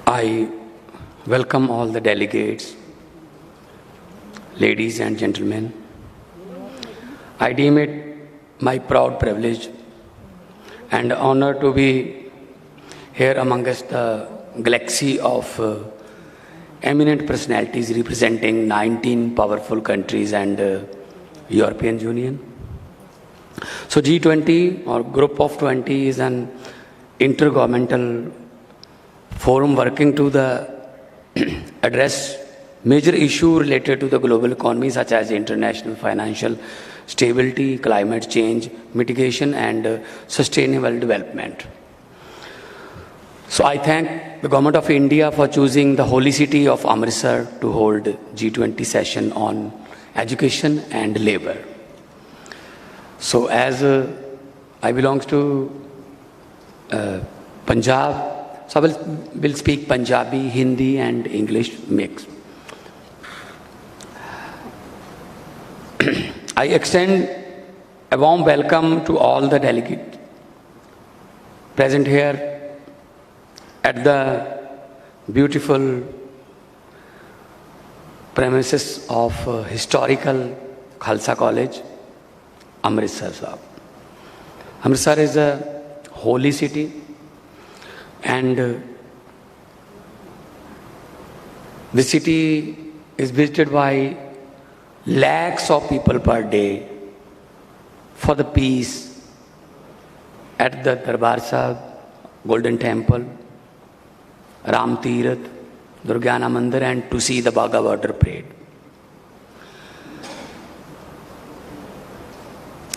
I welcome all the delegates, ladies and gentlemen. I deem it my proud privilege and honor to be here amongst the galaxy of eminent personalities representing 19 powerful countries and European Union. So G20 or Group of 20 is an intergovernmental forum working to address major issues related to the global economy such as international financial stability, climate change, mitigation and sustainable development. So I thank the Government of India for choosing the holy city of Amritsar to hold G20 session on education and labor. So as I belong to Punjab, so I will speak Punjabi, Hindi and English mix. I extend a warm welcome to all the delegates present here at the beautiful premises of historical Khalsa College, Amritsar. Amritsar is a holy city and the city is visited by lakhs of people per day for the peace at the Darbar Sahib, Golden Temple, Ram Tirath, Durgyana Mandir and to see the Bagha Border Parade.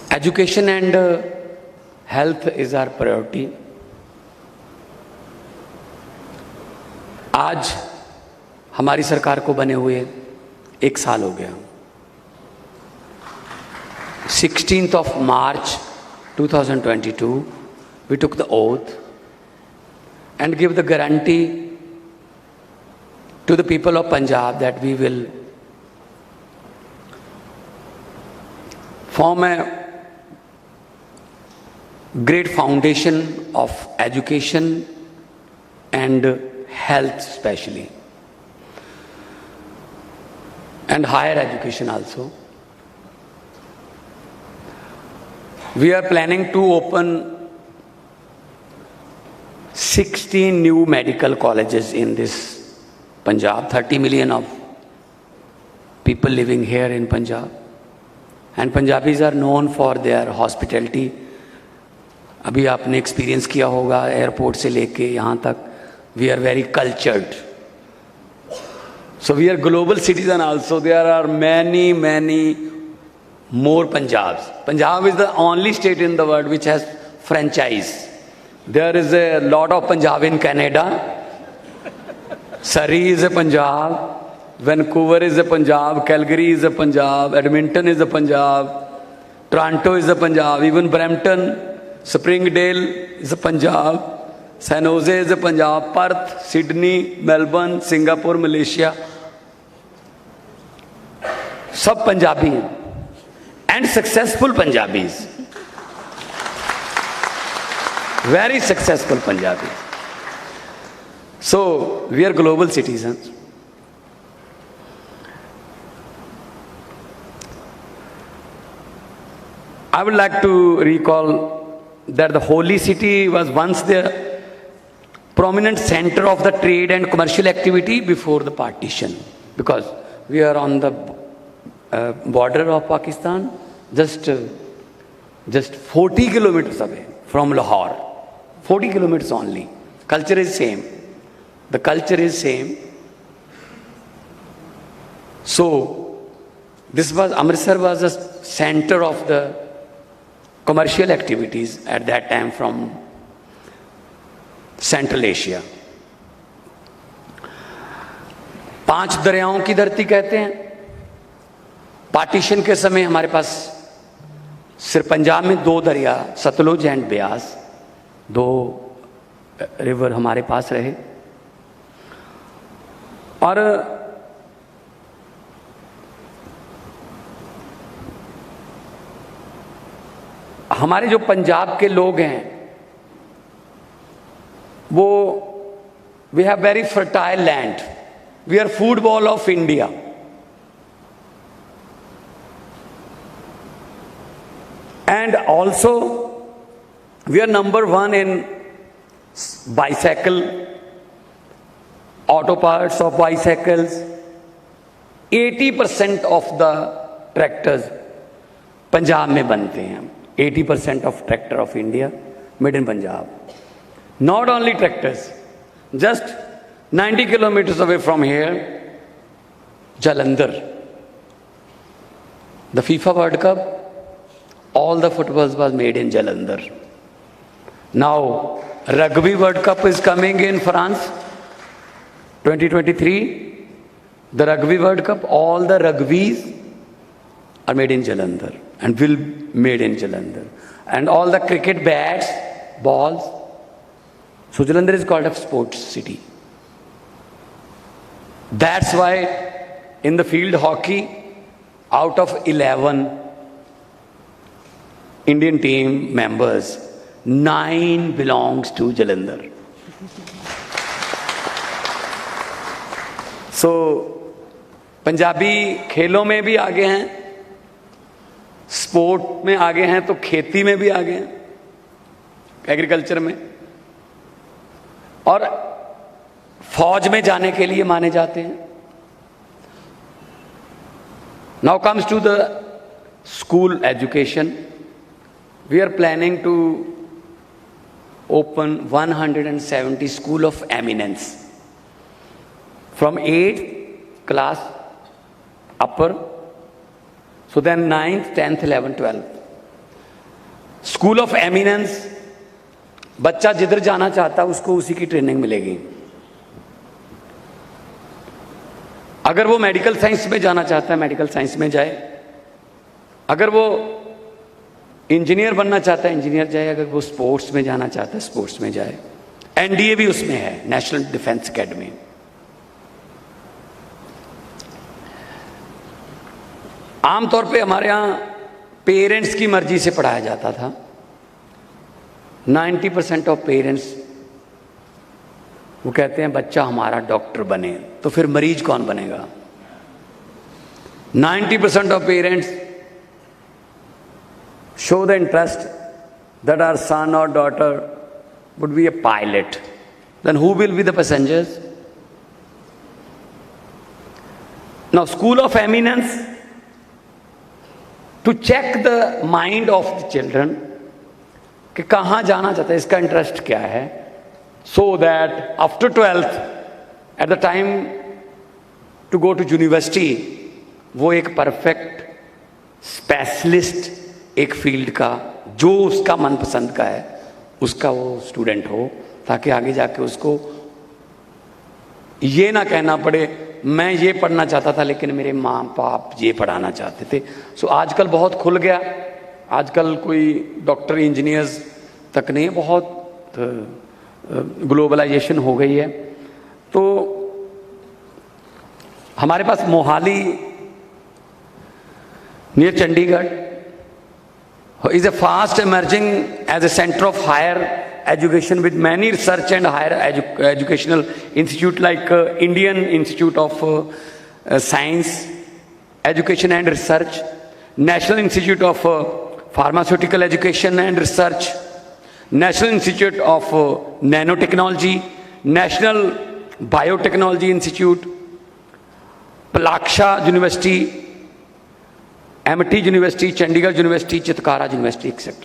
Education and health is our priority. आज हमारी सरकार को बने हुए 1 साल हो गया. 16th of March 2022, we took the oath and give the guarantee to the people of Punjab that we will form a great foundation of education and health especially, and higher education also. We are planning to open 16 new medical colleges in this Punjab, 30 million of people living here in Punjab. And Punjabis are known for their hospitality. अभी आपने experience किया होगा airport से लेके यहाँ तक. We are very cultured. So we are global citizen also. There are many more Punjabs. Punjab is the only state in the world which has franchise. There is a lot of Punjab in Canada. Surrey is a Punjab. Vancouver is a Punjab. Calgary is a Punjab. Edmonton is a Punjab. Toronto is a Punjab. Even Brampton, Springdale is a Punjab. San Jose is a Punjab. Perth, Sydney, Melbourne, Singapore, Malaysia. सब पंजाबी हैं and successful Punjabis. Very successful Punjabis. So we are global citizens. I would like to recall that the holy city was once the prominent center of the trade and commercial activity before the partition, because we are on the border of Pakistan, just 40 kilometers away from Lahore. 40 kilometers only. Culture is same. The culture is same. So this was Amritsar was a center of the commercial activities at that time from Central Asia. 5 दरियाओं की धरती कहते हैं. Partition के समय हमारे पास सिर्फ पंजाब में 2 दरिया सतलुज एंड ब्यास, 2 रिवर हमारे पास रहे. और हमारे जो पंजाब के लोग हैं वो We have very fertile land. We are food ball of India. And also, we are number one in bicycle, auto parts of bicycles. 80% of the tractors Punjab में बनते हैं. 80% of tractor of India made in Punjab. Not only tractors, just 90 kilometers away from here, Jalandhar. The FIFA World Cup, all the footballs was made in Jalandhar. Now, Rugby World Cup is coming in France, 2023. The Rugby World Cup, all the rugbies are made in Jalandhar and will made in Jalandhar. And all the cricket bats, balls. So Jalandhar is called a sports city. That's why in the field hockey, out of 11 Indian team members, 9 belongs to Jalandhar. So Punjabi खेलों में भी आगे हैं, sport में आगे हैं, तो खेती में भी आगे हैं, एग्रीकल्चर में, और फौज में जाने के लिए माने जाते हैं. Now comes to the school education. We are planning to open 170 school of eminence from 8th class upper, so then 9th, 10th, 11th, 12th. School of eminence, बच्चा जिधर जाना चाहता है उसको उसी की ट्रेनिंग मिलेगी. अगर वो मेडिकल साइंस में जाना चाहता है मेडिकल साइंस में जाए, अगर वो इंजीनियर बनना चाहता है इंजीनियर जाए, अगर वो स्पोर्ट्स में जाना चाहता है स्पोर्ट्स में जाए. एनडीए भी उसमें है, नेशनल डिफेंस एकेडमी. आमतौर पे हमारे यहाँ पेरेंट्स की मर्जी से पढ़ाया जाता था. 90% ऑफ पेरेंट्स वो कहते हैं बच्चा हमारा डॉक्टर बने, तो फिर मरीज कौन बनेगा? 90% of parents show the interest that our son or daughter would be a pilot. Then who will be the passengers? Now, school of eminence, to check the mind of the children, कि कहाँ जाना चाहता है, इसका interest क्या है, so that after 12th, at the time to go to university, वो एक परफेक्ट स्पेशलिस्ट एक फील्ड का जो उसका मनपसंद का है उसका वो स्टूडेंट हो, ताकि आगे जाके उसको ये ना कहना पड़े मैं ये पढ़ना चाहता था लेकिन मेरे माँ बाप ये पढ़ाना चाहते थे. सो आजकल बहुत खुल गया, आजकल कोई डॉक्टर इंजीनियर्स तक नहीं, बहुत ग्लोबलाइजेशन हो गई है. तो हमारे पास Mohali near Chandigarh is a fast emerging as a center of higher education with many research and higher educational institute like Indian Institute of Science, Education and Research, National Institute of Pharmaceutical Education and Research, National Institute of Nanotechnology, National Biotechnology Institute, Palaksha University, MIT University, Chandigarh University, Chitkara University, etc.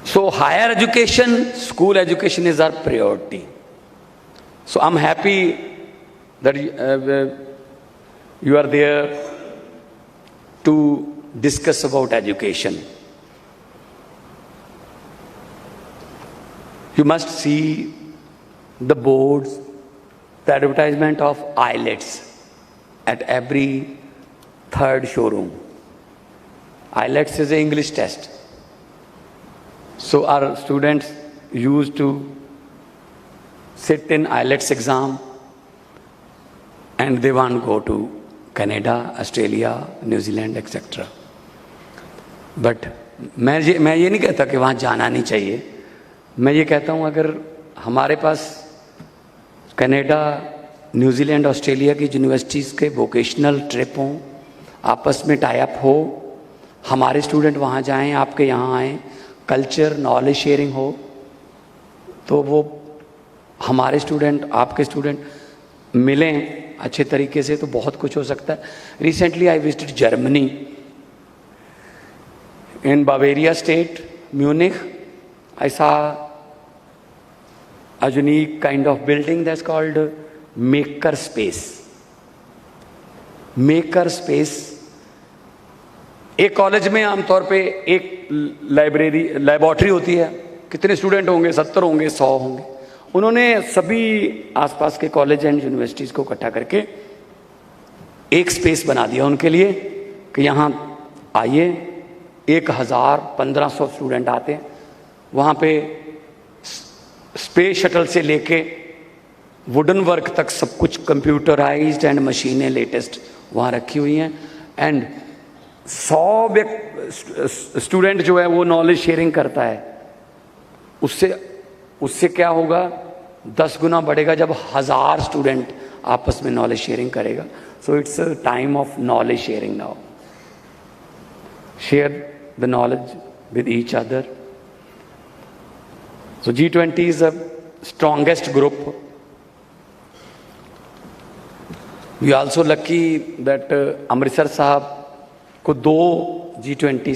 So higher education, school education is our priority. So I'm happy that you are there to discuss about education. You must see the boards, the advertisement of IELTS at every third showroom. IELTS is an English test. So our students used to sit in IELTS exam and they want to go to Canada, Australia, New Zealand, etc. But मैं ये नहीं कहता कि वहाँ जाना नहीं चाहिए, मैं ये कहता हूँ अगर हमारे पास कनाडा, न्यूजीलैंड, ऑस्ट्रेलिया की यूनिवर्सिटीज़ के वोकेशनल ट्रिप हों, आपस में टाई अप हो, हमारे स्टूडेंट वहाँ जाएं, आपके यहाँ आएँ, कल्चर नॉलेज शेयरिंग हो, तो वो हमारे स्टूडेंट आपके स्टूडेंट मिलें अच्छे तरीके से तो बहुत कुछ हो सकता है। Recently I visited Germany, in Bavaria state, Munich. I saw a unique kind of building that's called Maker Space. Maker Space एक कॉलेज में आमतौर पे एक लैबोरेटरी होती है, कितने स्टूडेंट होंगे, 70 होंगे, 100 होंगे। उन्होंने सभी आसपास के कॉलेज एंड यूनिवर्सिटीज को इकट्ठा करके एक स्पेस बना दिया उनके लिए कि यहाँ आइए, 1000-1500 स्टूडेंट आते हैं। वहाँ पे स्पेस शटल से लेके वुडन वर्क तक सब कुछ कंप्यूटराइज्ड एंड मशीनें लेटेस्ट वहाँ रखी हुई हैं। एंड 100 स्टूडेंट जो है वो नॉलेज शेयरिंग करता है। उससे क्या होगा, 10 गुना बढ़ेगा जब 1000 स्टूडेंट आपस में नॉलेज शेयरिंग करेगा। So it's a time of knowledge sharing now. Share the knowledge with each other. So G20 is the strongest group. We also lucky that Amritsar साहब को 2 G20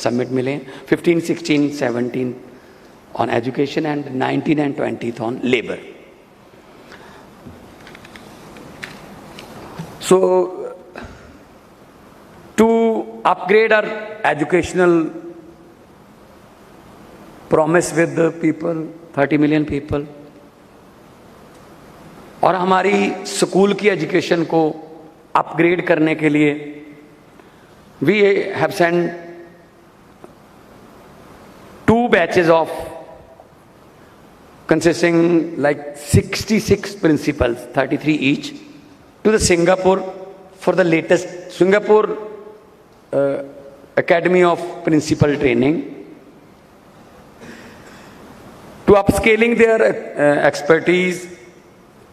summit मिले, 15, 16, 17 on education and 19 and 20 on labor. So to upgrade our educational promise with the people, 30 million people, और हमारी school की education को upgrade करने के लिए we have sent 2 batches of consisting like 66 principals, 33 each, to the Singapore for the latest Singapore Academy of Principal Training, to upscaling their expertise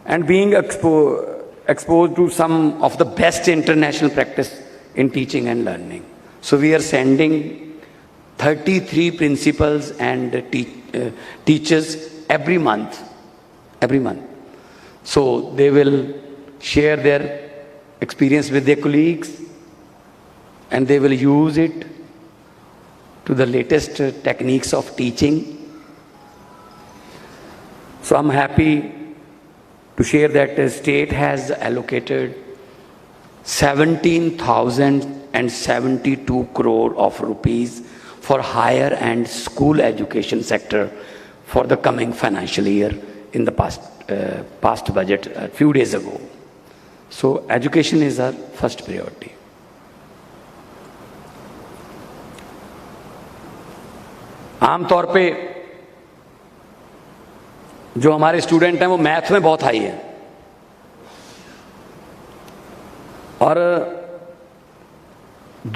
and being exposed to some of the best international practice in teaching and learning. So we are sending 33 principals and teachers every month. So they will share their experience with their colleagues and they will use it to the latest techniques of teaching. So I'm happy to share that the state has allocated 17,072 crore of rupees for higher and school education sector for the coming financial year in the past budget a few days ago. So education is our first priority. आमतौर पे जो हमारे student हैं वो math में बहुत high है और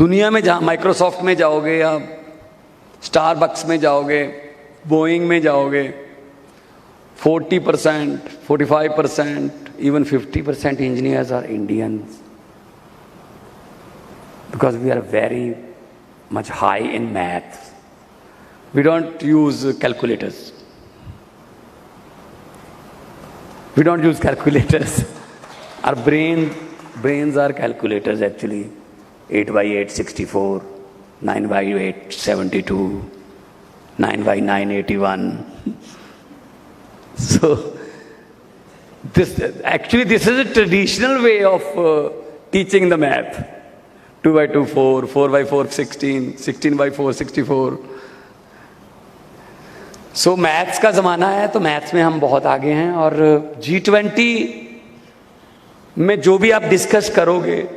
दुनिया में जहाँ माइक्रोसॉफ्ट में जाओगे या स्टारबक्स में जाओगे, बोइंग में जाओगे, 40%, 45%, even 50% engineers are Indians because we are very much high in maths. We don't use calculators. We don't use calculators. Our brains are calculators actually. 8 by 8, 64. 9 by 8, 72. 9 by 9, 81. So, this is a traditional way of teaching the math. 2 by 2, 4. 4 by 4, 16. 16 by 4, 64. So maths का ज़माना है तो maths में हम बहुत आगे हैं और G20 में जो भी आप डिस्कस करोगे,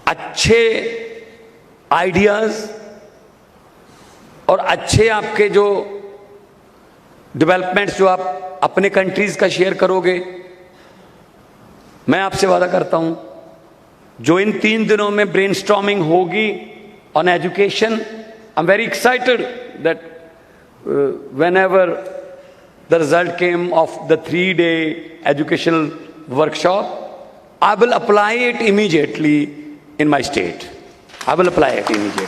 अच्छे आइडियाज़ और अच्छे आपके जो डेवलपमेंट्स जो आप अपने कंट्रीज़ का शेयर करोगे, मैं आपसे वादा करता हूं जो इन 3 दिनों में ब्रेनस्टॉर्मिंग होगी on education, I am very excited that whenever the result came of the 3-day educational workshop, I will apply it immediately in my state. I will apply it immediately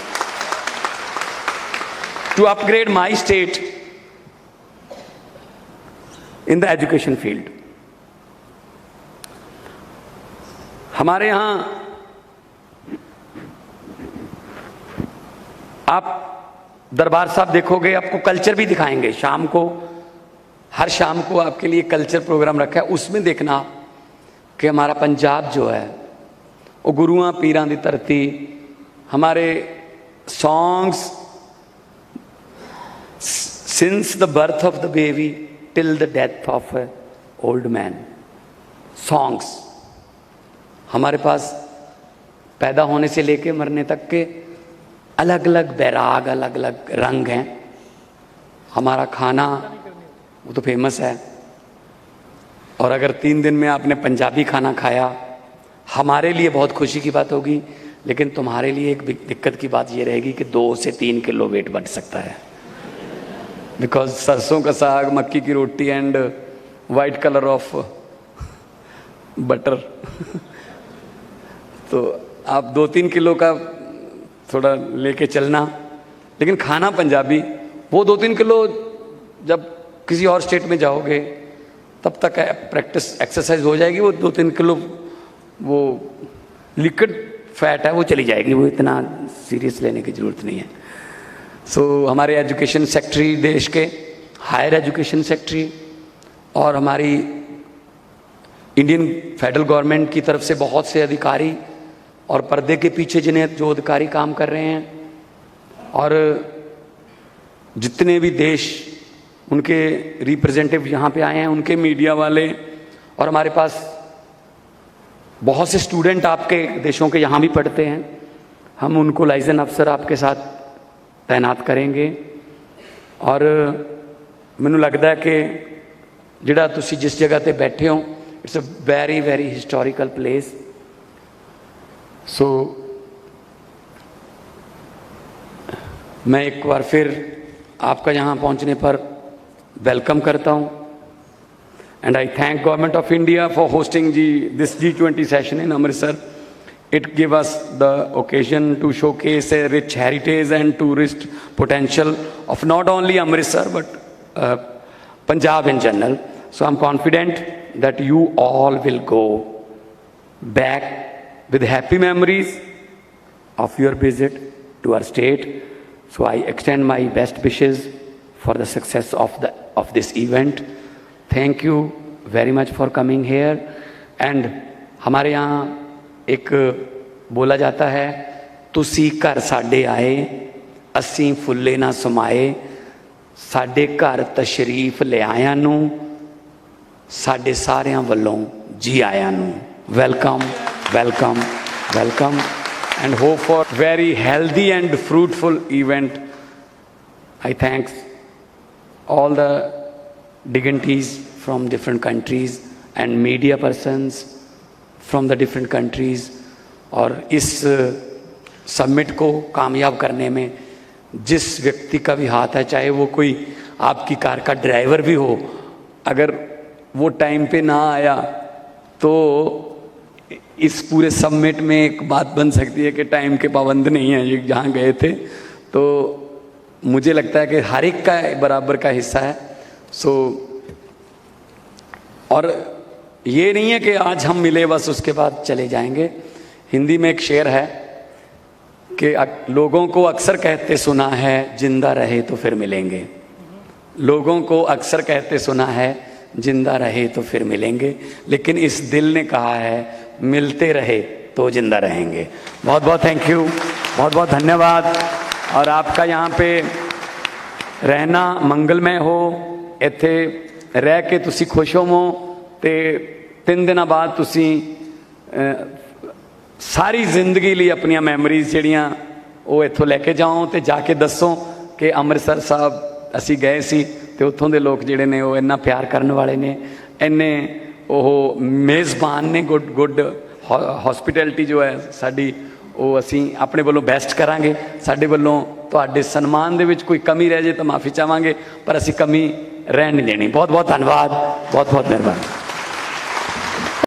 to upgrade my state in the education field. हमारे यहाँ आप दरबार साहब देखोगे, आपको culture भी दिखाएंगे शाम को, हर शाम को आपके लिए कल्चर प्रोग्राम रखा है। उसमें देखना कि हमारा पंजाब जो है वो गुरुआं पीरां दी धरती, हमारे songs since the birth of the baby till the death of A old man, songs हमारे पास पैदा होने से लेके मरने तक के अलग अलग बैराग, अलग अलग रंग हैं। हमारा खाना वो तो फेमस है, और अगर 3 दिन में आपने पंजाबी खाना खाया, हमारे लिए बहुत खुशी की बात होगी, लेकिन तुम्हारे लिए एक दिक्कत की बात ये रहेगी कि 2 से 3 किलो वेट बढ़ सकता है, बिकॉज सरसों का saag, makki ki roti and white colour of butter तो आप 2-3 किलो का थोड़ा लेके चलना, लेकिन खाना पंजाबी। वो 2-3 किलो जब किसी और स्टेट में जाओगे तब तक प्रैक्टिस एक्सरसाइज हो जाएगी, वो 2-3 किलो वो लिक्विड फैट है वो चली जाएगी, वो इतना सीरियस लेने की ज़रूरत नहीं है। सो हमारे एजुकेशन सेक्रेटरी, देश के हायर एजुकेशन सेक्रेटरी, और हमारी इंडियन फेडरल गवर्नमेंट की तरफ से बहुत से अधिकारी और पर्दे के पीछे जिन्हें जो अधिकारी काम कर रहे हैं, और जितने भी देश उनके रिप्रेजेंटेटिव यहाँ पे आए हैं, उनके मीडिया वाले, और हमारे पास बहुत से स्टूडेंट आपके देशों के यहाँ भी पढ़ते हैं, हम उनको लाइजन अफसर आपके साथ तैनात करेंगे। और मैनू लगता है कि जिहड़ा तुसी जिस जगह ते बैठे हो, it's a very very historical place. So मैं एक बार फिर आपका यहाँ पहुँचने पर वेलकम करता हूँ, and I thank government of India for hosting this G20 session in Amritsar. It gave us the occasion to showcase a rich heritage and tourist potential of not only Amritsar but Punjab in general. So I'm confident that you all will go back with happy memories of your visit to our state. So I extend my best wishes for the success of this event. Thank you very much for coming here. And हमारे यहाँ एक बोला जाता है, तुसी घर साडे आए असी फुल्ले ना समाए, साडे घर तशरीफ ले आया नू साडे सारियां वल्लों जी आया नू. Welcome welcome welcome and hope for very healthy and fruitful event. I thank all the dignitaries from different countries and media persons from the different countries. और इस समिट को कामयाब करने में जिस व्यक्ति का भी हाथ है, चाहे वो कोई आपकी कार का ड्राइवर भी हो, अगर वो टाइम पे ना आया तो इस पूरे समिट में एक बात बन सकती है कि टाइम के पाबंद नहीं है ये जहाँ गए थे. तो मुझे लगता है कि हर एक का बराबर का हिस्सा है. सो और ये नहीं है कि आज हम मिले बस उसके बाद चले जाएंगे. हिंदी में एक शेर है कि लोगों को अक्सर कहते सुना है जिंदा रहे तो फिर मिलेंगे. लोगों को अक्सर कहते सुना है जिंदा रहे तो फिर मिलेंगे, लेकिन इस दिल ने कहा है मिलते रहे तो जिंदा रहेंगे. बहुत बहुत थैंक यू, बहुत बहुत धन्यवाद. और आपका यहाँ पे रहना मंगलमय हो, इत्थे रह के तुसी खुश होवो ते 3 दिन बाद तुसी सारी जिंदगी लिए अपनी मैमोरीज जड़ियाँ वो इत्थों लैके जाओ तो जाके दसो कि अमृतसर साहब असी गए सी तो उत्थों दे लोग जिहड़े ने वो इन्ना प्यार करने वाले ने, इन्ने वो मेज़बान ने, गुड हॉस्पिटैलिटी जो है साडी वो असी अपने वालों बेस्ट करांगे. साडे वालों ਤੁਹਾਡੇ ਸਨਮਾਨ ਦੇ ਵਿੱਚ ਕੋਈ ਕਮੀ ਰਹਿ ਜੇ ਤਾਂ ਮਾਫੀ ਚਾਹਾਂਗੇ, ਪਰ ਅਸੀਂ ਕਮੀ ਰਹਿਣ ਨਹੀਂ ਦੇਣੀ। ਬਹੁਤ ਬਹੁਤ ਧੰਨਵਾਦ, ਬਹੁਤ ਬਹੁਤ ਮਿਹਰਬਾਨੀ।